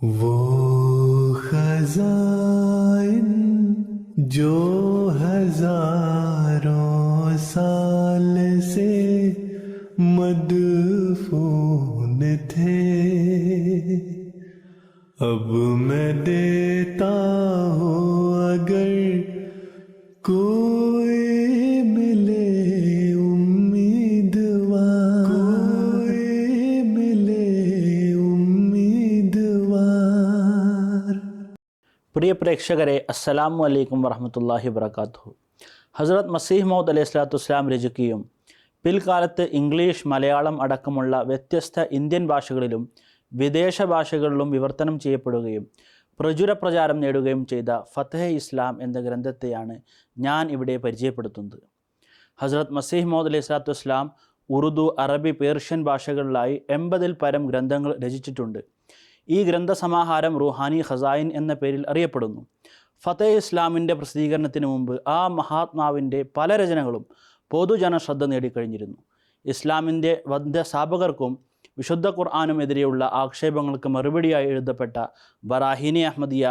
वो खज़ाइन जो हजारों साल से मदफून थे, अब मैं देता हूँ अगर कोई मिले उम्मीदवार, कोई मिले उम्मीदवार। പ്രിയ പ്രേക്ഷകരെ, അസ്സലാമു അലൈക്കും വറഹ്മത്തുള്ളാഹി വബറകാതുഹു. ഹസ്രത്ത് മസീഹ് മൗഊദ് അലൈഹി സ്വലാത്തു വസ്സലാം രചിക്കുകയും പിൽക്കാലത്ത് ഇംഗ്ലീഷ്, മലയാളം അടക്കമുള്ള വ്യത്യസ്ത ഇന്ത്യൻ ഭാഷകളിലും വിദേശ ഭാഷകളിലും വിവർത്തനം ചെയ്യപ്പെടുകയും പ്രചുര പ്രചാരം നേടുകയും ചെയ്ത ഫത്ഹ് ഇസ്ലാം എന്ന ഗ്രന്ഥത്തെയാണ് ഞാൻ ഇവിടെ പരിചയപ്പെടുത്തുന്നത്. ഹസ്രത്ത് മസീഹ് മൗഊദ് അലൈഹി സ്വലാത്തു വസ്സലാം ഉറുദു, അറബി, പേർഷ്യൻ ഭാഷകളിലായി 80-ൽ പരം ഗ്രന്ഥങ്ങൾ രചിച്ചിട്ടുണ്ട്. ഈ ഗ്രന്ഥസമാഹാരം റുഹാനി ഖസായിൻ എന്ന പേരിൽ അറിയപ്പെടുന്നു. ഫത്ഹ് ഇസ്ലാമിൻ്റെ പ്രസിദ്ധീകരണത്തിന് മുമ്പ് ആ മഹാത്മാവിൻ്റെ പല രചനകളും പൊതുജന ശ്രദ്ധ നേടിക്കഴിഞ്ഞിരുന്നു. ഇസ്ലാമിൻ്റെ വന്ധ്യസ്ഥാപകർക്കും വിശുദ്ധ ഖുർആാനുമെതിരെയുള്ള ആക്ഷേപങ്ങൾക്ക് മറുപടിയായി എഴുതപ്പെട്ട ബറാഹീനെ അഹമ്മദിയ,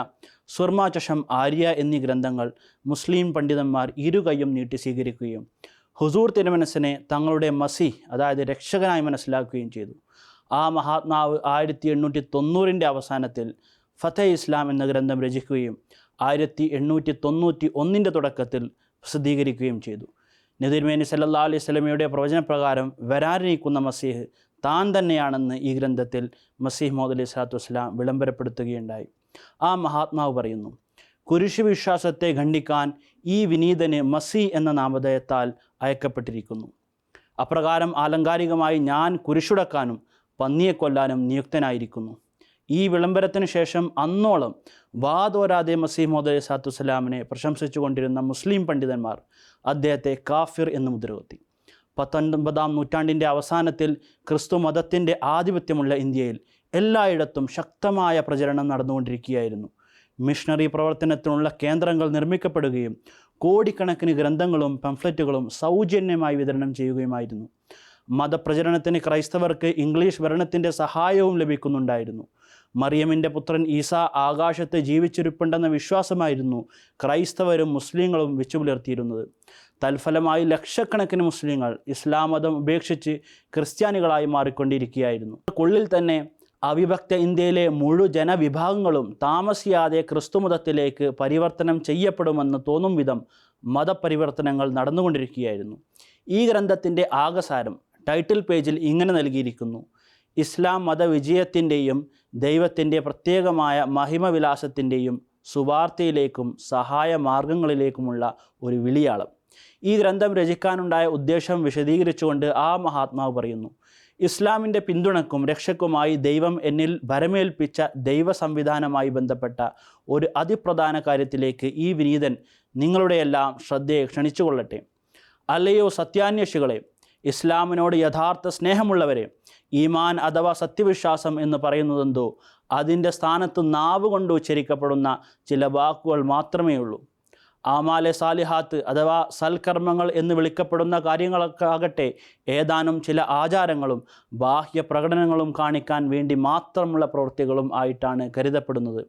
സുർമ ചഷം, ആര്യ എന്നീ ഗ്രന്ഥങ്ങൾ മുസ്ലിം പണ്ഡിതന്മാർ ഇരുകൈയും നീട്ടി സ്വീകരിക്കുകയും ഹുസൂർ തിരുമനസിനെ തങ്ങളുടെ മസീഹ്, അതായത് രക്ഷകനായി മനസ്സിലാക്കുകയും ചെയ്തു. ആ മഹാത്മാവ് 1890-ൻ്റെ അവസാനത്തിൽ ഫത്ഹ് ഇസ്ലാം എന്ന ഗ്രന്ഥം രചിക്കുകയും 1891-ൻ്റെ തുടക്കത്തിൽ പ്രസിദ്ധീകരിക്കുകയും ചെയ്തു. നബി സല്ലല്ലാഹു അലൈഹി വസല്ലമയുടെ പ്രവചനപ്രകാരം വരാനിരിക്കുന്ന മസീഹ് താൻ തന്നെയാണെന്ന് ഈ ഗ്രന്ഥത്തിൽ മസീഹ് മൗഊദ് അലൈഹി സ്വലാത്തു വസ്സലാം വിളംബരപ്പെടുത്തുകയുണ്ടായി. ആ മഹാത്മാവ് പറയുന്നു, കുരിശ് വിശ്വാസത്തെ ഖണ്ഡിക്കാൻ ഈ വിനീതന് മസീഹ് എന്ന നാമധേയത്താൽ അയക്കപ്പെട്ടിരിക്കുന്നു. അപ്രകാരം ആലങ്കാരികമായി ഞാൻ കുരിശുടക്കാനും പന്നിയെ കൊല്ലാനും നിയുക്തനായിരിക്കുന്നു. ഈ വിളംബരത്തിന് ശേഷം അന്നോളം വാതോരാതെ മസീഹ് മൗഊദ് അലൈഹി സ്വലാത്തു വസ്സലാമിനെ പ്രശംസിച്ചു കൊണ്ടിരുന്ന മുസ്ലിം പണ്ഡിതന്മാർ അദ്ദേഹത്തെ കാഫിർ എന്ന് മുദ്രകുത്തി. 19-ാം നൂറ്റാണ്ടിൻ്റെ അവസാനത്തിൽ ക്രിസ്തു മതത്തിൻ്റെ ആധിപത്യമുള്ള ഇന്ത്യയിൽ എല്ലായിടത്തും ശക്തമായ പ്രചരണം നടന്നുകൊണ്ടിരിക്കുകയായിരുന്നു. മിഷണറി പ്രവർത്തനത്തിനുള്ള കേന്ദ്രങ്ങൾ നിർമ്മിക്കപ്പെടുകയും കോടിക്കണക്കിന് ഗ്രന്ഥങ്ങളും പംഫ്ലറ്റുകളും സൗജന്യമായി വിതരണം ചെയ്യുകയുമായിരുന്നു. മതപ്രചരണത്തിന് ക്രൈസ്തവർക്ക് ഇംഗ്ലീഷ് ഭരണത്തിൻ്റെ സഹായവും ലഭിക്കുന്നുണ്ടായിരുന്നു. മറിയമിൻ്റെ പുത്രൻ ഈസ ആകാശത്ത് ജീവിച്ചിരിപ്പുണ്ടെന്ന വിശ്വാസമായിരുന്നു ക്രൈസ്തവരും മുസ്ലിങ്ങളും വെച്ചുപുലർത്തിയിരുന്നത്. തൽഫലമായി ലക്ഷക്കണക്കിന് മുസ്ലിങ്ങൾ ഇസ്ലാം മതം ഉപേക്ഷിച്ച് ക്രിസ്ത്യാനികളായി മാറിക്കൊണ്ടിരിക്കുകയായിരുന്നു. ഉള്ളിൽ തന്നെ അവിഭക്ത ഇന്ത്യയിലെ മുഴു ജനവിഭാഗങ്ങളും താമസിയാതെ ക്രിസ്തുമതത്തിലേക്ക് പരിവർത്തനം ചെയ്യപ്പെടുമെന്ന് തോന്നും വിധം മതപരിവർത്തനങ്ങൾ നടന്നുകൊണ്ടിരിക്കുകയായിരുന്നു. ഈ ഗ്രന്ഥത്തിൻ്റെ ആകസാരം ടൈറ്റിൽ പേജിൽ ഇങ്ങനെ നൽകിയിരിക്കുന്നു: ഇസ്ലാം മതവിജയത്തിൻ്റെയും ദൈവത്തിൻ്റെ പ്രത്യേകമായ മഹിമവിലാസത്തിൻ്റെയും സുവാർത്തയിലേക്കും സഹായ മാർഗങ്ങളിലേക്കുമുള്ള ഒരു വിളിയാളം. ഈ ഗ്രന്ഥം രചിക്കാനുണ്ടായ ഉദ്ദേശം വിശദീകരിച്ചുകൊണ്ട് ആ മഹാത്മാവ് പറയുന്നു, ഇസ്ലാമിൻ്റെ പിന്തുണക്കും രക്ഷയ്ക്കുമായി ദൈവം എന്നിൽ ഭരമേൽപ്പിച്ച ദൈവ സംവിധാനമായി ബന്ധപ്പെട്ട ഒരു അതിപ്രധാന കാര്യത്തിലേക്ക് ഈ വിനീതൻ നിങ്ങളുടെയെല്ലാം ശ്രദ്ധയെ ക്ഷണിച്ചുകൊള്ളട്ടെ. അല്ലയോ സത്യാന്വേഷികളെ, ഇസ്ലാമിനോട് യഥാർത്ഥ സ്നേഹമുള്ളവരെ, ഈമാൻ അഥവാ സത്യവിശ്വാസം എന്ന് പറയുന്നതെന്തോ അതിൻ്റെ സ്ഥാനത്ത് നാവ് കൊണ്ട് ഉച്ചരിക്കപ്പെടുന്ന ചില വാക്കുകൾ മാത്രമേ ഉള്ളൂ. ആമാലെ സാലിഹാത്ത് അഥവാ സൽക്കർമ്മങ്ങൾ എന്ന് വിളിക്കപ്പെടുന്ന കാര്യങ്ങളൊക്കെ ആകട്ടെ ഏതാനും ചില ആചാരങ്ങളും ബാഹ്യ പ്രകടനങ്ങളും കാണിക്കാൻ വേണ്ടി മാത്രമുള്ള പ്രവൃത്തികളും ആയിട്ടാണ് കരുതപ്പെടുന്നത്.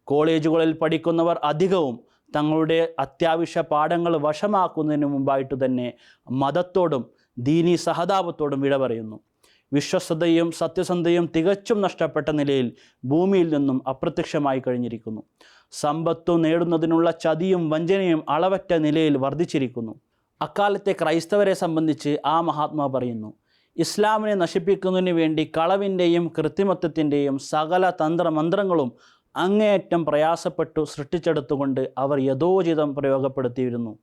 കോളേജുകളിൽ പഠിക്കുന്നവർ അധികവും തങ്ങളുടെ അത്യാവശ്യ പാഠങ്ങൾ വശമാക്കുന്നതിന് മുമ്പായിട്ട് തന്നെ മതത്തോടും ദീനി സഹതാപത്തോടും വിട പറയുന്നു. വിശ്വസ്തതയും സത്യസന്ധതയും തികച്ചും നഷ്ടപ്പെട്ട നിലയിൽ ഭൂമിയിൽ നിന്നും അപ്രത്യക്ഷമായി കഴിഞ്ഞിരിക്കുന്നു. സമ്പത്തു നേടുന്നതിനുള്ള ചതിയും വഞ്ചനയും അളവറ്റ നിലയിൽ വർദ്ധിച്ചിരിക്കുന്നു. അക്കാലത്തെ ക്രൈസ്തവരെ സംബന്ധിച്ച് ആ മഹാത്മാ പറയുന്നു, ഇസ്ലാമിനെ നശിപ്പിക്കുന്നതിന് വേണ്ടി കളവിൻ്റെയും കൃത്രിമത്വത്തിൻ്റെയും സകല തന്ത്രമന്ത്രങ്ങളും അങ്ങേയറ്റം പ്രയാസപ്പെട്ടു സൃഷ്ടിച്ചെടുത്തുകൊണ്ട് അവർ യഥോചിതം പ്രയോഗപ്പെടുത്തിയിരുന്നു.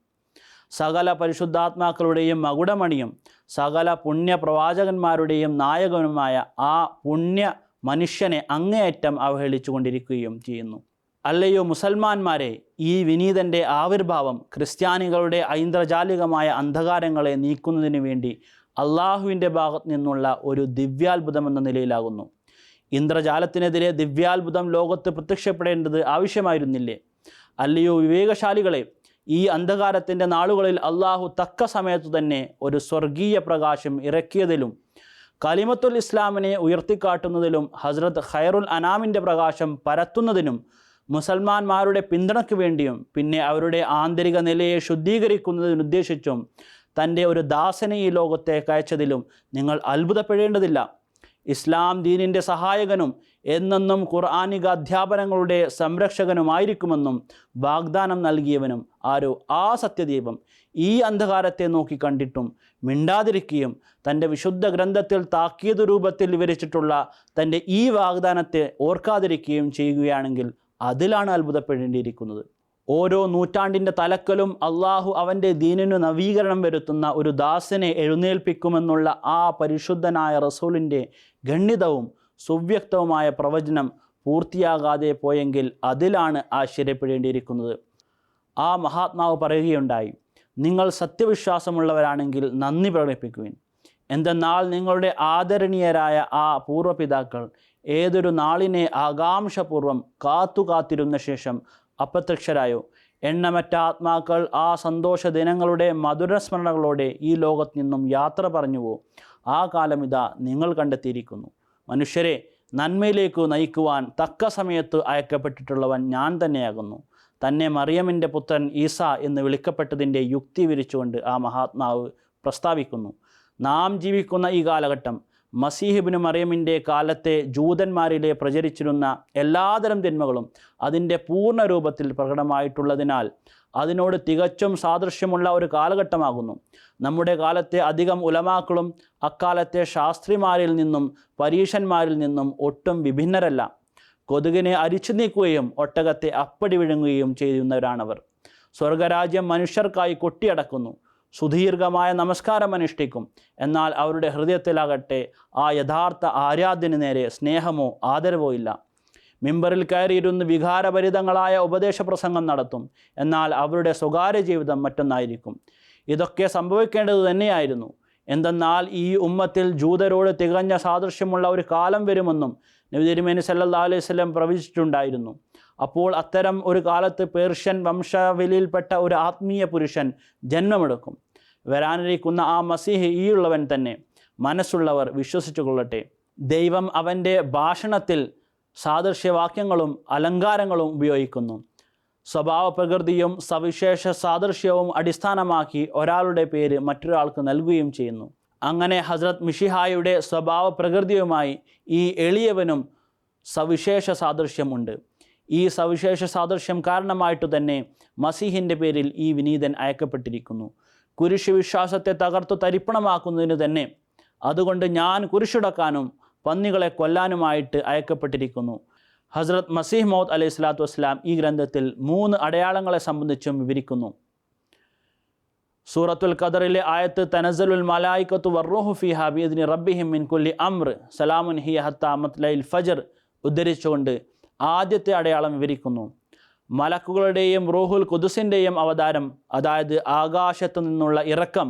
സകല പരിശുദ്ധാത്മാക്കളുടെയും മകുടമണിയും സകല പുണ്യപ്രവാചകന്മാരുടെയും നായകനുമായ ആ പുണ്യ മനുഷ്യനെ അങ്ങേയറ്റം അവഹേളിച്ചു കൊണ്ടിരിക്കുകയും ചെയ്യുന്നു. അല്ലയോ മുസൽമാന്മാരെ, ഈ വിനീതൻ്റെ ആവിർഭാവം ക്രിസ്ത്യാനികളുടെ ഐന്ദ്രജാലികമായ അന്ധകാരങ്ങളെ നീക്കുന്നതിന് വേണ്ടി അള്ളാഹുവിൻ്റെ ഭാഗത്തു നിന്നുള്ള ഒരു ദിവ്യാത്ഭുതമെന്ന നിലയിലാകുന്നു. ഇന്ദ്രജാലത്തിനെതിരെ ദിവ്യാത്ഭുതം ലോകത്ത് പ്രത്യക്ഷപ്പെടേണ്ടത് ആവശ്യമായിരുന്നില്ലേ? അല്ലയോ വിവേകശാലികളെ, ഈ അന്ധകാരത്തിൻ്റെ നാളുകളിൽ അള്ളാഹു തക്ക സമയത്തു തന്നെ ഒരു സ്വർഗീയ പ്രകാശം ഇറക്കിയതിലും കലിമത്തുൽ ഇസ്ലാമിനെ ഉയർത്തിക്കാട്ടുന്നതിലും ഹസ്രത്ത് ഖൈറുൽ അനാമിൻ്റെ പ്രകാശം പരത്തുന്നതിനും മുസൽമാന്മാരുടെ പിന്തുണയ്ക്ക് വേണ്ടിയും പിന്നെ അവരുടെ ആന്തരിക നിലയെ ശുദ്ധീകരിക്കുന്നതിനുദ്ദേശിച്ചും തൻ്റെ ഒരു ദാസനെ ഈ ലോകത്തേക്ക് അയച്ചതിലും നിങ്ങൾ അത്ഭുതപ്പെടേണ്ടതില്ല. ഇസ്ലാം ദീനിൻ്റെ സഹായകനും എന്നെന്നും ഖുർആനിക അധ്യാപനങ്ങളുടെ സംരക്ഷകനുമായിരിക്കുമെന്നും വാഗ്ദാനം നൽകിയവനും ആരോ ആ സത്യദീപം ഈ അന്ധകാരത്തെ നോക്കി കണ്ടിട്ടും മിണ്ടാതിരിക്കുകയും തൻ്റെ വിശുദ്ധ ഗ്രന്ഥത്തിൽ താക്കീത് രൂപത്തിൽ വിവരിച്ചിട്ടുള്ള തൻ്റെ ഈ വാഗ്ദാനത്തെ ഓർക്കാതിരിക്കുകയും ചെയ്യുകയാണെങ്കിൽ അതിലാണ് അത്ഭുതപ്പെടേണ്ടിയിരിക്കുന്നത്. ഓരോ നൂറ്റാണ്ടിൻ്റെ തലക്കലും അള്ളാഹു അവൻ്റെ ദീനിനു നവീകരണം വരുത്തുന്ന ഒരു ദാസനെ എഴുന്നേൽപ്പിക്കുമെന്നുള്ള ആ പരിശുദ്ധനായ റസൂലിൻ്റെ ഗണ്യതവും സുവ്യക്തവുമായ പ്രവചനം പൂർത്തിയാകാതെ പോയെങ്കിൽ അതിലാണ് ആശ്ചര്യപ്പെടേണ്ടിയിരിക്കുന്നത്. ആ മഹാത്മാവ് പറയുകയുണ്ടായി, നിങ്ങൾ സത്യവിശ്വാസമുള്ളവരാണെങ്കിൽ നന്ദി പ്രകടിപ്പിക്കുവിൻ. എന്തെന്നാൽ നിങ്ങളുടെ ആദരണീയരായ ആ പൂർവ്വപിതാക്കൾ ഏതൊരു നാളിനെ ആകാംക്ഷപൂർവ്വം കാത്തിരുന്ന ശേഷം അപ്രത്യക്ഷരായോ, എണ്ണമറ്റ ആത്മാക്കൾ ആ സന്തോഷ ദിനങ്ങളുടെ മധുരസ്മരണകളോടെ ഈ ലോകത്ത് നിന്നും യാത്ര പറഞ്ഞുവോ, ആ കാലം ഇതാ നിങ്ങൾ കണ്ടെത്തിയിരിക്കുന്നു. മനുഷ്യരെ നന്മയിലേക്ക് നയിക്കുവാൻ തക്ക സമയത്ത് അയക്കപ്പെട്ടിട്ടുള്ളവൻ ഞാൻ തന്നെയാകുന്നു. തന്നെ മറിയമിൻ്റെ പുത്രൻ ഈസ എന്ന് വിളിക്കപ്പെട്ടതിൻ്റെ യുക്തി വിരിച്ചുകൊണ്ട് ആ മഹാത്മാവ് പ്രസ്താവിക്കുന്നു. നാം ജീവിക്കുന്ന ഈ കാലഘട്ടം മസീഹിബിന് മറിയമിൻ്റെ കാലത്തെ ജൂതന്മാരിലെ പ്രചരിച്ചിരുന്ന എല്ലാതരം തിന്മകളും അതിൻ്റെ പൂർണ്ണ രൂപത്തിൽ പ്രകടമായിട്ടുള്ളതിനാൽ അതിനോട് തികച്ചും സാദൃശ്യമുള്ള ഒരു കാലഘട്ടമാകുന്നു. നമ്മുടെ കാലത്തെ അധികം ഉലമാക്കളും അക്കാലത്തെ ശാസ്ത്രിമാരിൽ നിന്നും പരീശന്മാരിൽ നിന്നും ഒട്ടും വിഭിന്നരല്ല. കൊതുകിനെ അരിച്ചു നീക്കുകയും ഒട്ടകത്തെ അപ്പടി വിഴുങ്ങുകയും ചെയ്യുന്നവരാണവർ. സ്വർഗരാജ്യം മനുഷ്യർക്കായി കൊട്ടിയടക്കുന്നു, സുദീർഘമായ നമസ്കാരം അനുഷ്ഠിക്കും. എന്നാൽ അവരുടെ ഹൃദയത്തിലാകട്ടെ ആ യഥാർത്ഥ ആരാധ്യന് നേരെ സ്നേഹമോ ആദരവോ ഇല്ല. മിമ്പറിൽ കയറിയിരുന്ന് വികാരഭരിതങ്ങളായ ഉപദേശപ്രസംഗം നടത്തും. എന്നാൽ അവരുടെ സ്വകാര്യ ജീവിതം മറ്റൊന്നായിരിക്കും. ഇതൊക്കെ സംഭവിക്കേണ്ടത് തന്നെയായിരുന്നു. എന്തെന്നാൽ ഈ ഉമ്മത്തിൽ ജൂതരോട് തികഞ്ഞ സാദൃശ്യമുള്ള ഒരു കാലം വരുമെന്നും നബി തിരുമേനി സല്ലല്ലാഹു അലൈഹി വസല്ലം പ്രവചിച്ചിട്ടുണ്ടായിരുന്നു. അപ്പോൾ അത്തരം ഒരു കാലത്ത് പേർഷ്യൻ വംശാവലിയിൽപ്പെട്ട ഒരു ആത്മീയ പുരുഷൻ ജന്മമെടുക്കും. വരാനിരിക്കുന്ന ആ മസീഹ് ഈയുള്ളവൻ തന്നെ. മനസ്സുള്ളവർ വിശ്വസിച്ചു കൊള്ളട്ടെ. ദൈവം അവൻ്റെ ഭാഷണത്തിൽ സാദൃശ്യവാക്യങ്ങളും അലങ്കാരങ്ങളും ഉപയോഗിക്കുന്നു. സ്വഭാവ പ്രകൃതിയും സവിശേഷ സാദൃശ്യവും അടിസ്ഥാനമാക്കി ഒരാളുടെ പേര് മറ്റൊരാൾക്ക് നൽകുകയും ചെയ്യുന്നു. അങ്ങനെ ഹസ്രത്ത് മിശിഹായുടെ സ്വഭാവ പ്രകൃതിയുമായി ഈ എളിയവനും സവിശേഷ സാദൃശ്യമുണ്ട്. ഈ സവിശേഷ സാദൃശ്യം കാരണമായിട്ട് തന്നെ മസീഹിൻ്റെ പേരിൽ ഈ വിനീതൻ അയക്കപ്പെട്ടിരിക്കുന്നു. കുരിശ് വിശ്വാസത്തെ തകർത്തു തരിപ്പണമാക്കുന്നതിന് തന്നെ. അതുകൊണ്ട് ഞാൻ കുരിശുടക്കാനും പന്നികളെ കൊല്ലാനുമായിട്ട് അയക്കപ്പെട്ടിരിക്കുന്നു. ഹസ്രത്ത് മസീഹ് മൗദ് അലൈഹി സ്വലാത്തു വസ്സലാം ഈ ഗ്രന്ഥത്തിൽ 3 അടയാളങ്ങളെ സംബന്ധിച്ചും വിവരിക്കുന്നു. സൂറത്തുൽ ഖദറിലെ ആയത്ത് തനസ്സലുൽ മലായികത്തു വറൂഹു ഫീഹാ ബിഇദ്നി റബ്ബിഹിം മിൻ കുല്ലി അംർ സലാമുൻ ഹിയ ഹത്താ മത്ലഇൽ ഫജ്ർ ഉദ്ധരിച്ചുകൊണ്ട് ആദ്യത്തെ അടയാളം വിവരിക്കുന്നു. മലക്കുകളുടെയും റൂഹുൽ ഖുദ്സിൻ്റെയും അവതാരം, അതായത് ആകാശത്തു നിന്നുള്ള ഇറക്കം.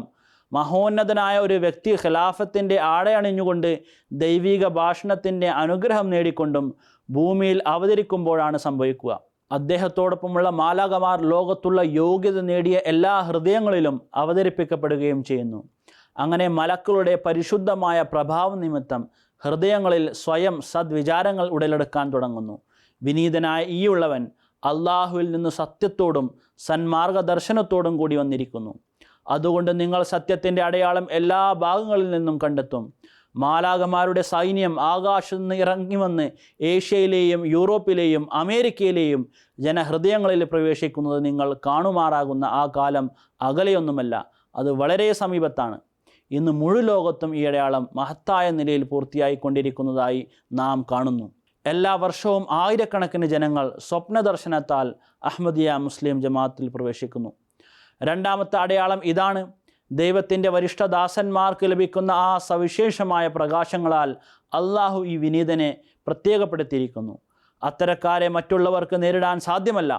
മഹോന്നതനായ ഒരു വ്യക്തി ഖിലാഫത്തിൻ്റെ ആടയണിഞ്ഞുകൊണ്ട് ദൈവിക ഭാഷണത്തിൻ്റെ അനുഗ്രഹം നേടിക്കൊണ്ടും ഭൂമിയിൽ അവതരിക്കുമ്പോഴാണ് സംഭവിക്കുക. അദ്ദേഹത്തോടൊപ്പമുള്ള മാലാകമാർ ലോകത്തുള്ള യോഗ്യത നേടിയ എല്ലാ ഹൃദയങ്ങളിലും അവതരിപ്പിക്കപ്പെടുകയും ചെയ്യുന്നു. അങ്ങനെ മലക്കുകളുടെ പരിശുദ്ധമായ പ്രഭാവം നിമിത്തം ഹൃദയങ്ങളിൽ സ്വയം സദ്വിചാരങ്ങൾ ഉടലെടുക്കാൻ തുടങ്ങുന്നു. വിനീതനായ ഈയുള്ളവൻ അള്ളാഹുവിൽ നിന്ന് സത്യത്തോടും സന്മാർഗദർശനത്തോടും കൂടി വന്നിരിക്കുന്നു. അതുകൊണ്ട് നിങ്ങൾ സത്യത്തിൻ്റെ അടയാളം എല്ലാ ഭാഗങ്ങളിൽ നിന്നും കണ്ടെത്തും. മാലാകമാരുടെ സൈന്യം ആകാശത്ത് നിന്ന് ഇറങ്ങി വന്ന് ഏഷ്യയിലെയും യൂറോപ്പിലെയും അമേരിക്കയിലെയും ജനഹൃദയങ്ങളിൽ പ്രവേശിക്കുന്നത് നിങ്ങൾ കാണുമാറാകുന്ന ആ കാലം അകലെയൊന്നുമല്ല, അത് വളരെ സമീപത്താണ്. ഇന്ന് മുഴു ലോകത്തും ഈ അടയാളം മഹത്തായ നിലയിൽ പൂർത്തിയായിക്കൊണ്ടിരിക്കുന്നതായി നാം കാണുന്നു. എല്ലാ വർഷവും ആയിരക്കണക്കിന് ജനങ്ങൾ സ്വപ്നദർശനത്താൽ അഹ്മദിയ മുസ്ലിം ജമാഅത്തിൽ പ്രവേശിക്കുന്നു. രണ്ടാമത്തെ അടയാളം ഇതാണ്. ദൈവത്തിൻ്റെ വരിഷ്ഠദാസന്മാർക്ക് ലഭിക്കുന്ന ആ സവിശേഷമായ പ്രകാശങ്ങളാൽ അള്ളാഹു ഈ വിനീതനെ പ്രത്യേകപ്പെടുത്തിയിരിക്കുന്നു. അത്തരക്കാരെ മറ്റുള്ളവർക്ക് നേരിടാൻ സാധ്യമല്ല.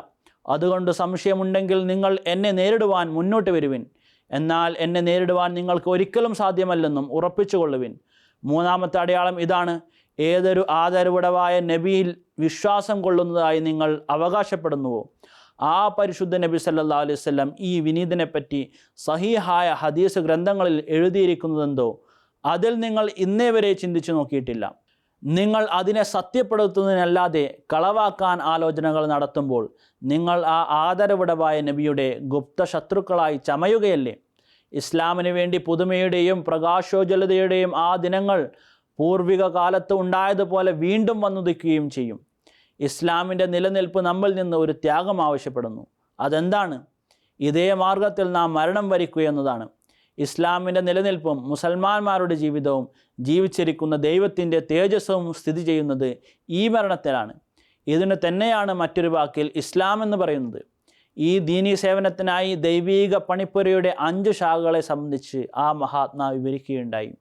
അതുകൊണ്ട് സംശയമുണ്ടെങ്കിൽ നിങ്ങൾ എന്നെ നേരിടുവാൻ മുന്നോട്ട് വരുവിൻ. എന്നാൽ എന്നെ നേരിടുവാൻ നിങ്ങൾക്ക് ഒരിക്കലും സാധ്യമല്ലെന്നും ഉറപ്പിച്ചുകൊള്ളുവിൻ. മൂന്നാമത്തെ അടയാളം ഇതാണ്. ഏതൊരു ആദരവുടവായ നബിയിൽ വിശ്വാസം കൊള്ളുന്നതായി നിങ്ങൾ അവകാശപ്പെടുന്നുവോ, ആ പരിശുദ്ധ നബി സല്ലല്ലാഹു അലൈഹി വസല്ലം ഈ വിനീതനെപ്പറ്റി സഹീഹായ ഹദീസ് ഗ്രന്ഥങ്ങളിൽ എഴുതിയിരിക്കുന്നതെന്തോ അതിൽ നിങ്ങൾ ഇന്നേ വരെ ചിന്തിച്ചു നോക്കിയിട്ടില്ല. നിങ്ങൾ അതിനെ സത്യപ്പെടുത്തുന്നതിനല്ലാതെ കളവാക്കാൻ ആലോചനകൾ നടത്തുമ്പോൾ നിങ്ങൾ ആ ആദരവിടവായ നബിയുടെ ഗുപ്ത ശത്രുക്കളായി ചമയുകയല്ലേ? ഇസ്ലാമിന് വേണ്ടി പുതുമയുടെയും പ്രകാശോജ്വലതയുടെയും ആ ദിനങ്ങൾ പൂർവിക കാലത്ത് ഉണ്ടായതുപോലെ വീണ്ടും വന്നുദിക്കുകയും ചെയ്യും. ഇസ്ലാമിൻ്റെ നിലനിൽപ്പ് നമ്മിൽ നിന്ന് ഒരു ത്യാഗം ആവശ്യപ്പെടുന്നു. അതെന്താണ്? ഇതേ മാർഗത്തിൽ നാം മരണം വരിക്കുക എന്നതാണ്. ഇസ്ലാമിൻ്റെ നിലനിൽപ്പും മുസൽമാന്മാരുടെ ജീവിതവും ജീവിച്ചിരിക്കുന്ന ദൈവത്തിൻ്റെ തേജസ്സും സ്ഥിതി ചെയ്യുന്നത് ഈ മരണത്തിലാണ്. ഇതിന് തന്നെയാണ് മറ്റൊരു വാക്കിൽ ഇസ്ലാം എന്ന് പറയുന്നത്. ഈ ദീനീ സേവനത്തിനായി ദൈവീക പണിപ്പുരയുടെ 5 ശാഖകളെ സംബന്ധിച്ച് ആ മഹാത്മാ വിവരിക്കുകയുണ്ടായി.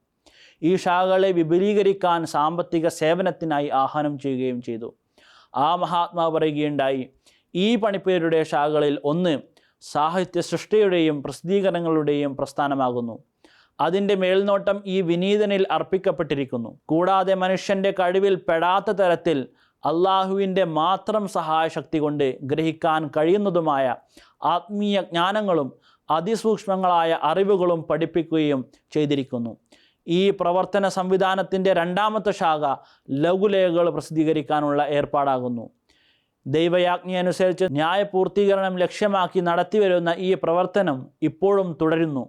ഈ ശാഖകളെ വിപുലീകരിക്കാൻ സാമ്പത്തിക സേവനത്തിനായി ആഹ്വാനം ചെയ്യുകയും ചെയ്തു. ആ മഹാത്മാ പറയുകയുണ്ടായി, ഈ പണിപ്പുരയുടെ ശാഖകളിൽ ഒന്ന് സാഹിത്യ സൃഷ്ടിയുടെയും പ്രസിദ്ധീകരണങ്ങളുടെയും പ്രസ്ഥാനമാകുന്നു. അതിൻ്റെ മേൽനോട്ടം ഈ വിനീതനിൽ അർപ്പിക്കപ്പെട്ടിരിക്കുന്നു. കൂടാതെ മനുഷ്യൻ്റെ കഴിവിൽ പെടാത്ത തരത്തിൽ അള്ളാഹുവിൻ്റെ മാത്രം സഹായശക്തി കൊണ്ട് ഗ്രഹിക്കാൻ കഴിയുന്നതുമായ ആത്മീയ ജ്ഞാനങ്ങളും അതിസൂക്ഷ്മങ്ങളായ അറിവുകളും പഠിപ്പിക്കുകയും ചെയ്തിരിക്കുന്നു. ഈ പ്രവർത്തന സംവിധാനത്തിൻ്റെ 2ാമത്തെ ശാഖ ലഘുലേഖകൾ പ്രസിദ്ധീകരിക്കാനുള്ള ഏർപ്പാടാകുന്നു. ദൈവയാജ്ഞയനുസരിച്ച് ന്യായപൂർത്തീകരണം ലക്ഷ്യമാക്കി നടത്തിവരുന്ന ഈ പ്രവർത്തനം ഇപ്പോഴും തുടരുന്നു.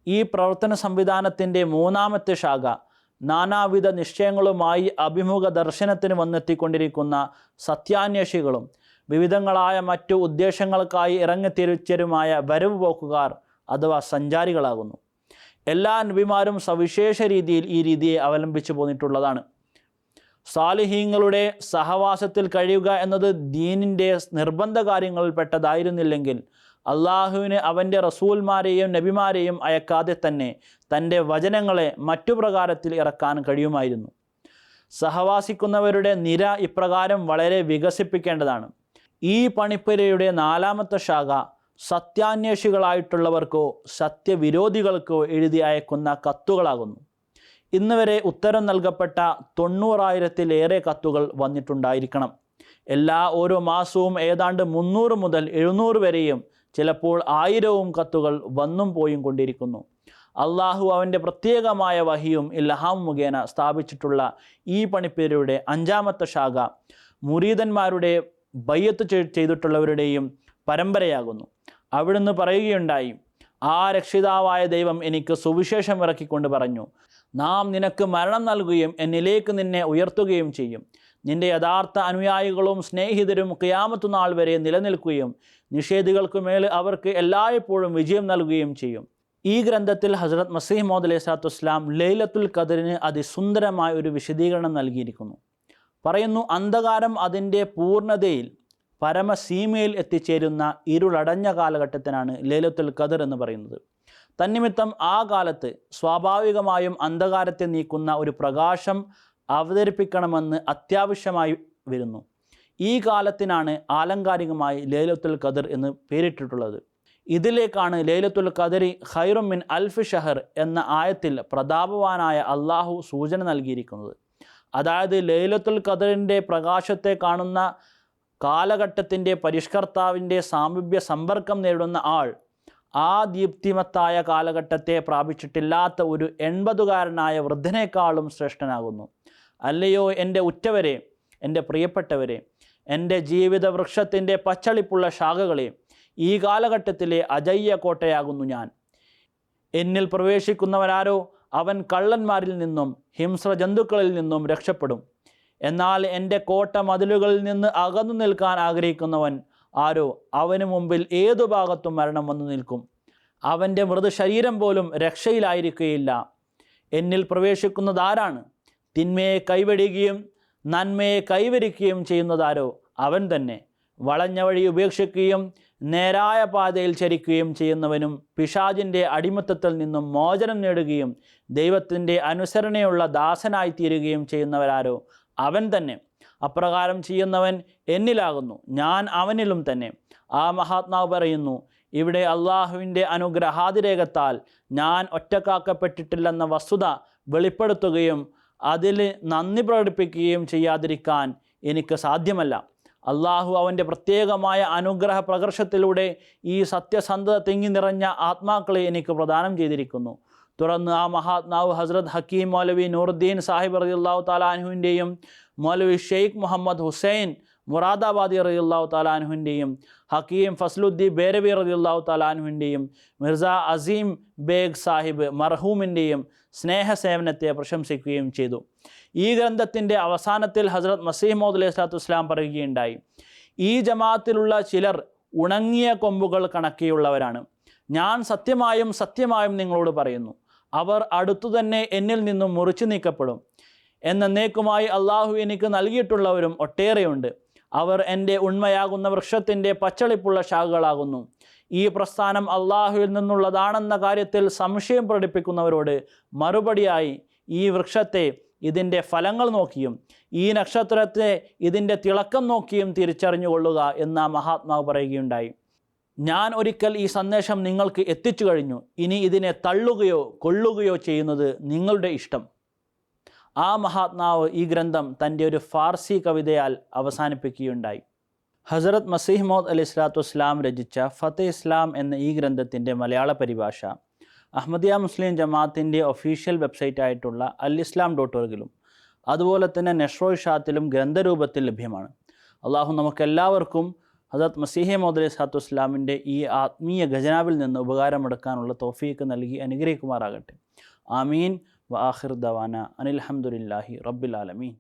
ഈ പ്രവർത്തന സംവിധാനത്തിൻ്റെ 3ാമത്തെ ശാഖ നാനാവിധ നിശ്ചയങ്ങളുമായി അഭിമുഖ ദർശനത്തിന് വന്നെത്തിക്കൊണ്ടിരിക്കുന്ന സത്യാന്വേഷികളും വിവിധങ്ങളായ മറ്റു ഉദ്ദേശങ്ങൾക്കായി ഇറങ്ങിത്തിരിച്ചരുമായ വരവ് പോക്കുകാർ അഥവാ സഞ്ചാരികളാകുന്നു. എല്ലാ നബിമാരും സവിശേഷ രീതിയിൽ ഈ രീതിയെ അവലംബിച്ചു പോന്നിട്ടുള്ളതാണ്. സാലിഹീങ്ങളുടെ സഹവാസത്തിൽ കഴിയുക എന്നത് ദീനിൻ്റെ നിർബന്ധ കാര്യങ്ങളിൽപ്പെട്ടതായിരുന്നില്ലെങ്കിൽ അള്ളാഹുവിന് അവൻ്റെ റസൂൽമാരെയും നബിമാരെയും അയക്കാതെ തന്നെ തൻ്റെ വചനങ്ങളെ മറ്റു പ്രകാരത്തിൽ ഇറക്കാൻ കഴിയുമായിരുന്നു. സഹവാസിക്കുന്നവരുടെ നിര ഇപ്രകാരം വളരെ വികസിപ്പിക്കേണ്ടതാണ്. ഈ പണിപ്പുരയുടെ 4ാമത്തെ ശാഖ സത്യാന്വേഷികളായിട്ടുള്ളവർക്കോ സത്യവിരോധികൾക്കോ എഴുതി അയക്കുന്ന കത്തുകളാകുന്നു. ഇന്ന് വരെ ഉത്തരം നൽകപ്പെട്ട 90,000-ലേറെ കത്തുകൾ വന്നിട്ടുണ്ടായിരിക്കണം. ഓരോ മാസവും ഏതാണ്ട് 300 മുതൽ 700 വരെയും ചിലപ്പോൾ 1000 കത്തുകൾ വന്നും പോയും കൊണ്ടിരിക്കുന്നു. അള്ളാഹു അവൻ്റെ പ്രത്യേകമായ വഹിയും ഇൽഹാം മുഖേന സ്ഥാപിച്ചിട്ടുള്ള ഈ പണിപ്പുരയുടെ 5ാമത്തെ ശാഖ മുരീദന്മാരുടെ ബയ്യത്ത് ചെയ്തിട്ടുള്ളവരുടെയും പരമ്പരയാകുന്നു. അവിടുന്ന് പറയുകയുണ്ടായി, ആ രക്ഷിതാവായ ദൈവം എനിക്ക് സുവിശേഷം ഇറക്കിക്കൊണ്ട് പറഞ്ഞു, നാം നിനക്ക് മരണം നൽകുകയും എന്നിലേക്ക് നിന്നെ ഉയർത്തുകയും ചെയ്യും. നിന്റെ യഥാർത്ഥ അനുയായികളും സ്നേഹിതരും ഖിയാമത്ത് നാൾ വരെ നിലനിൽക്കുകയും നിഷേധികൾക്കുമേൽ അവർക്ക് എല്ലായ്പ്പോഴും വിജയം നൽകുകയും ചെയ്യും. ഈ ഗ്രന്ഥത്തിൽ ഹസ്രത്ത് മസീഹ് മൗഊദ് അലൈഹിസ്സലാത്തു വസ്സലാം ലൈലത്തുൽ ഖദറിന് അതിസുന്ദരമായ ഒരു വിശദീകരണം നൽകിയിരിക്കുന്നു. പറയുന്നു, അന്ധകാരം അതിൻ്റെ പൂർണ്ണതയിൽ പരമസീമയിൽ എത്തിച്ചേരുന്ന ഇരുളടഞ്ഞ കാലഘട്ടത്തിനാണ് ലൈലത്തുൽ ഖദർ എന്ന് പറയുന്നത്. തന്നിമിത്തം ആ കാലത്ത് സ്വാഭാവികമായും അന്ധകാരത്തെ നീക്കുന്ന ഒരു പ്രകാശം അവതരിപ്പിക്കണമെന്ന് അത്യാവശ്യമായി വരുന്നു. ഈ കാലത്തിനാണ് ആലങ്കാരികമായി ലൈലത്തുൽ ഖദർ എന്ന് പേരിട്ടിട്ടുള്ളത്. ഇതിലേക്കാണ് ലൈലത്തുൽ ഖദരി ഖൈറും മിൻ അൽഫ് ഷഹർ എന്ന ആയത്തിൽ പ്രതാപവാനായ അള്ളാഹു സൂചന നൽകിയിരിക്കുന്നത്. അതായത് ലൈലത്തുൽ ഖദറിൻ്റെ പ്രകാശത്തെ കാണുന്ന കാലഘട്ടത്തിൻ്റെ പരിഷ്കർത്താവിൻ്റെ സാമീപ്യ സമ്പർക്കം നേടുന്ന ആൾ ആ ദീപ്തിമത്തായ കാലഘട്ടത്തെ പ്രാപിച്ചിട്ടില്ലാത്ത ഒരു 80കാരനായ വൃദ്ധനേക്കാളും ശ്രേഷ്ഠനാകുന്നു. അല്ലയോ എൻ്റെ ഉറ്റവരെ, എൻ്റെ പ്രിയപ്പെട്ടവരെ, എൻ്റെ ജീവിത വൃക്ഷത്തിൻ്റെ പച്ചളിപ്പുള്ള ശാഖകളെ, ഈ കാലഘട്ടത്തിലെ അജയ്യ കോട്ടയാകുന്നു ഞാൻ. എന്നിൽ പ്രവേശിക്കുന്നവരാരോ അവൻ കള്ളന്മാരിൽ നിന്നും ഹിംസ്ര ജന്തുക്കളിൽ നിന്നും രക്ഷപ്പെടും. എന്നാൽ എൻ്റെ കോട്ട മതിലുകളിൽ നിന്ന് അകന്നു നിൽക്കാൻ ആഗ്രഹിക്കുന്നവൻ ആരോ അവന് മുമ്പിൽ ഏതു ഭാഗത്തും മരണം വന്നു നിൽക്കും. അവൻ്റെ മൃതശരീരം പോലും രക്ഷയിലായിരിക്കുകയില്ല. എന്നിൽ പ്രവേശിക്കുന്നതാരാണ്? തിന്മയെ കൈവെടിയുകയും നന്മയെ കൈവരിക്കുകയും ചെയ്യുന്നതാരോ അവൻ തന്നെ. വളഞ്ഞ വഴി ഉപേക്ഷിക്കുകയും നേരായ പാതയിൽ ചരിക്കുകയും ചെയ്യുന്നവനും പിശാചിൻ്റെ അടിമത്തത്തിൽ നിന്നും മോചനം നേടുകയും ദൈവത്തിൻ്റെ അനുസരണയുള്ള ദാസനായിത്തീരുകയും ചെയ്യുന്നവരാരോ അവൻ തന്നെ. അപ്രകാരം ചെയ്യുന്നവൻ എന്നിലാകുന്നു, ഞാൻ അവനിലും തന്നെ. ആ മഹാത്മാവ് പറയുന്നു, ഇവിടെ അള്ളാഹുവിൻ്റെ അനുഗ്രഹാതിരേകത്താൽ ഞാൻ ഒറ്റക്കാക്കപ്പെട്ടിട്ടില്ലെന്ന വസ്തുത വെളിപ്പെടുത്തുകയും അതിൽ നന്ദി പ്രകടിപ്പിക്കുകയും ചെയ്യാതിരിക്കാൻ എനിക്ക് സാധ്യമല്ല. അള്ളാഹു അവൻ്റെ പ്രത്യേകമായ അനുഗ്രഹ പ്രകർഷത്തിലൂടെ ഈ സത്യസന്ധത തിങ്ങി നിറഞ്ഞ ആത്മാക്കളെ എനിക്ക് പ്രദാനം ചെയ്തിരിക്കുന്നു. തുടർന്ന് ആ മഹാത്മാവ് ഹസ്രത്ത് ഹക്കീം മൗലവി നൂറുദ്ദീൻ സാഹിബ് റളിയല്ലാഹു തആല അൻഹുവിൻ്റെയും മൗലവി ഷെയ്ഖ് മുഹമ്മദ് ഹുസൈൻ മുറാദാബാദി റളിയല്ലാഹു തആല അൻഹുവിൻ്റെയും ഹക്കീം ഫസ്ലുദ്ദീൻ ബേരവി റളിയല്ലാഹു തആല അൻഹുവിൻ്റെയും മിർസ അസീം ബേഗ് സാഹിബ് മർഹൂമിൻ്റെയും സ്നേഹസേവനത്തെ പ്രശംസിക്കുകയും ചെയ്തു. ഈ ഗ്രന്ഥത്തിൻ്റെ അവസാനത്തിൽ ഹസ്രത്ത് മസീഹ് മൗഊദ് അലൈഹി സ്വലാത്തു വസ്സലാം പറയുകയുണ്ടായി, ഈ ജമാഅത്തിലുള്ള ചിലർ ഉണങ്ങിയ കൊമ്പുകൾ കണക്കെയുള്ളവരാണ്. ഞാൻ സത്യമായും നിങ്ങളോട് പറയുന്നു, അവർ അടുത്തു തന്നെ എന്നിൽ നിന്നും മുറിച്ചു നീക്കപ്പെടും. എന്നേക്കുമായി അള്ളാഹു എനിക്ക് നൽകിയിട്ടുള്ളവരും ഒട്ടേറെയുണ്ട്. അവർ എൻ്റെ ഉണ്മയാകുന്ന വൃക്ഷത്തിൻ്റെ പച്ചളിപ്പുള്ള ശാഖകളാകുന്നു. ഈ പ്രസ്ഥാനം അള്ളാഹുവിൽ നിന്നുള്ളതാണെന്ന കാര്യത്തിൽ സംശയം പ്രകടിപ്പിക്കുന്നവരോട് മറുപടിയായി, ഈ വൃക്ഷത്തെ ഇതിൻ്റെ ഫലങ്ങൾ നോക്കിയും ഈ നക്ഷത്രത്തെ ഇതിൻ്റെ തിളക്കം നോക്കിയും തിരിച്ചറിഞ്ഞുകൊള്ളുക എന്ന് ആ മഹാത്മാവ് പറയുകയുണ്ടായി. ഞാൻ ഒരിക്കൽ ഈ സന്ദേശം നിങ്ങൾക്ക് എത്തിച്ചു കഴിഞ്ഞു. ഇനി ഇതിനെ തള്ളുകയോ കൊള്ളുകയോ ചെയ്യുന്നത് നിങ്ങളുടെ ഇഷ്ടം. ആ മഹാത്മാവ് ഈ ഗ്രന്ഥം തൻ്റെ ഒരു ഫാർസി കവിതയാൽ അവസാനിപ്പിക്കുകയുണ്ടായി. ഹസ്രത്ത് മസീഹ് മൗഊദ് അലൈഹി സ്വലാത്തു വസ്സലാം രചിച്ച ഫതഹ് ഇസ്ലാം എന്ന ഈ ഗ്രന്ഥത്തിൻ്റെ മലയാള പരിഭാഷ അഹമ്മദിയ മുസ്ലിം ജമാഅത്തിൻ്റെ ഒഫീഷ്യൽ വെബ്സൈറ്റായിട്ടുള്ള alislam.org അതുപോലെ തന്നെ നെഷ്രോയിഷാത്തിലും ഗ്രന്ഥരൂപത്തിൽ ലഭ്യമാണ്. അള്ളാഹു നമുക്കെല്ലാവർക്കും ഹസ്രത്ത് മസീഹ് മൗഊദ് അലൈഹി സ്വലാത്തു വസ്സലാമിൻ്റെ ഈ ആത്മീയ ഖജനാവിൽ നിന്ന് ഉപകാരമെടുക്കാനുള്ള തൗഫീക്ക് നൽകി അനുഗ്രഹിക്കുമാറാകട്ടെ. ആമീൻ. വ ആഖിർ ദവാന അനിൽ ഹംദുലില്ലാഹി റബ്ബിൽ ആലമീൻ.